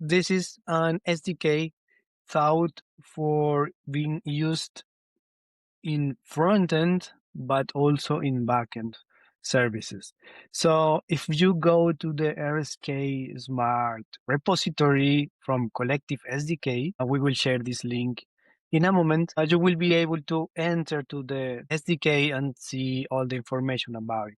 this is an SDK thought for being used in frontend, but also in backend services. So if you go to the RSK Smart repository from Collective SDK, we will share this link in a moment. You will be able to enter to the SDK and see all the information about it.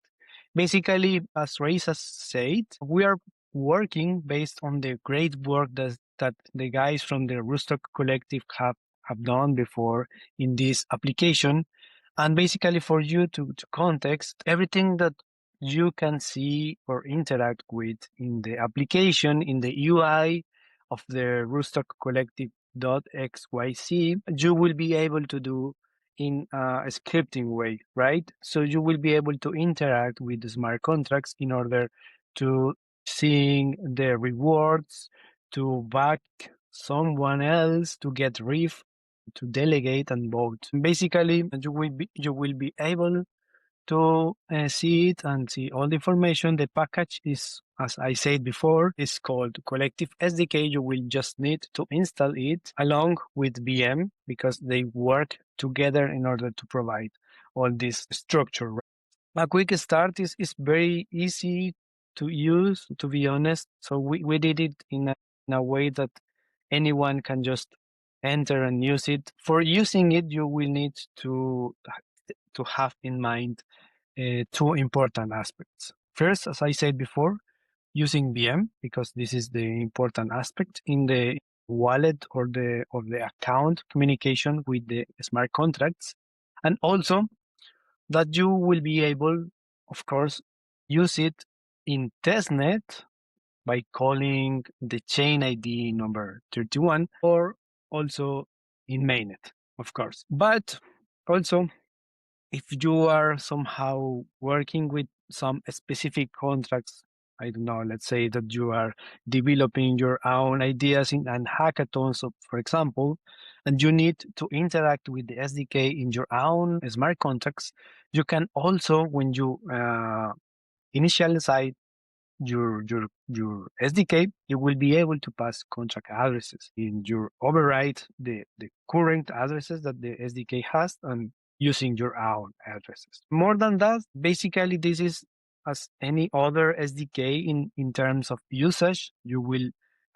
Basically, as Reisa said, we are working based on the great work that the guys from the Rootstock Collective have done before in this application. And basically for you to context, everything that you can see or interact with in the application, in the UI of the Rootstock Collective.xyz, you will be able to do in a scripting way, right? So you will be able to interact with the smart contracts in order to seeing the rewards, to back someone else, to get RIF, to delegate and vote. Basically, you will be able to see it and see all the information. The package is, as I said before, is called Collective SDK. You will just need to install it along with VM because they work together in order to provide all this structure. A quick start is very easy to use, to be honest. So we did it in a way that anyone can just enter and use it. For using it, you will need to have in mind two important aspects. First, as I said before, using VM, because this is the important aspect in the wallet or the account communication with the smart contracts. And also that you will be able, of course, use it in Testnet by calling the chain ID number 31 or also in mainnet, of course. But also, if you are somehow working with some specific contracts, I don't know, let's say that you are developing your own ideas in an hackathon, so for example, and you need to interact with the SDK in your own smart contracts, you can also, when you initialize your SDK, you will be able to pass contract addresses in your override the current addresses that the SDK has and using your own addresses. More than that, basically this is as any other SDK in terms of usage. You will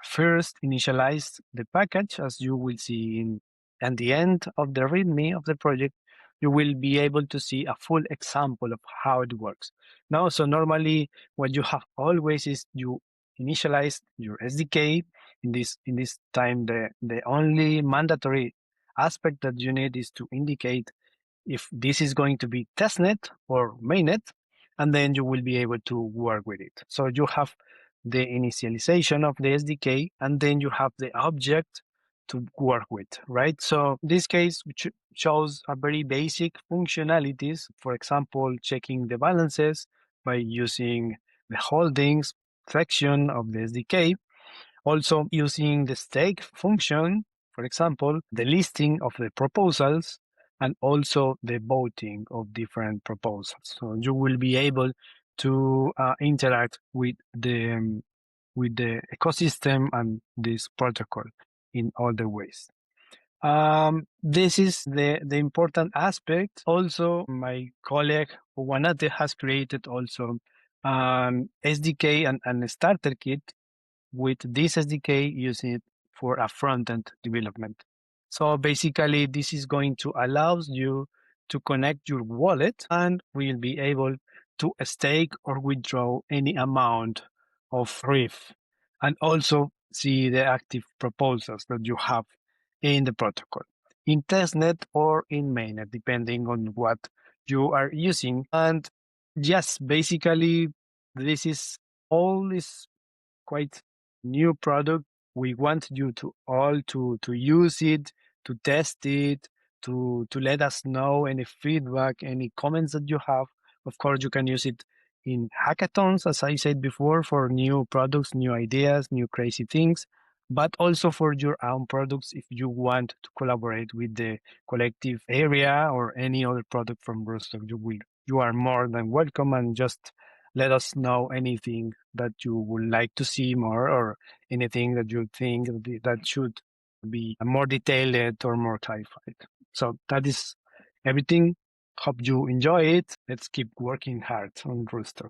first initialize the package, as you will see in at the end of the README of the project. You will be able to see a full example of how it works. Now, so normally what you have always is you initialize your SDK. In this time, the only mandatory aspect that you need is to indicate if this is going to be testnet or mainnet, and then you will be able to work with it. So you have the initialization of the SDK, and then you have the object to work with, right? So this case shows a very basic functionalities. For example, checking the balances by using the holdings section of the SDK. Also using the stake function, for example, the listing of the proposals and also the voting of different proposals. So you will be able to interact with the ecosystem and this protocol in all the ways. This is the important aspect. Also, my colleague Juanate has created also an SDK and a starter kit with this SDK using it for a front-end development. So basically, this is going to allow you to connect your wallet and will be able to stake or withdraw any amount of RIF and also see the active proposals that you have in the protocol, in testnet or in mainnet, depending on what you are using. And yes, basically, this is all is quite new product. We want you to all to use it, to test it, to let us know any feedback, any comments that you have. Of course, you can use it in hackathons, as I said before, for new products, new ideas, new crazy things, but also for your own products if you want to collaborate with the collective area or any other product from Rootstock. You are more than welcome, and just let us know anything that you would like to see more, or anything that you think that should be more detailed or more clarified. So that is everything. Hope you enjoy it. Let's keep working hard on Rootstock.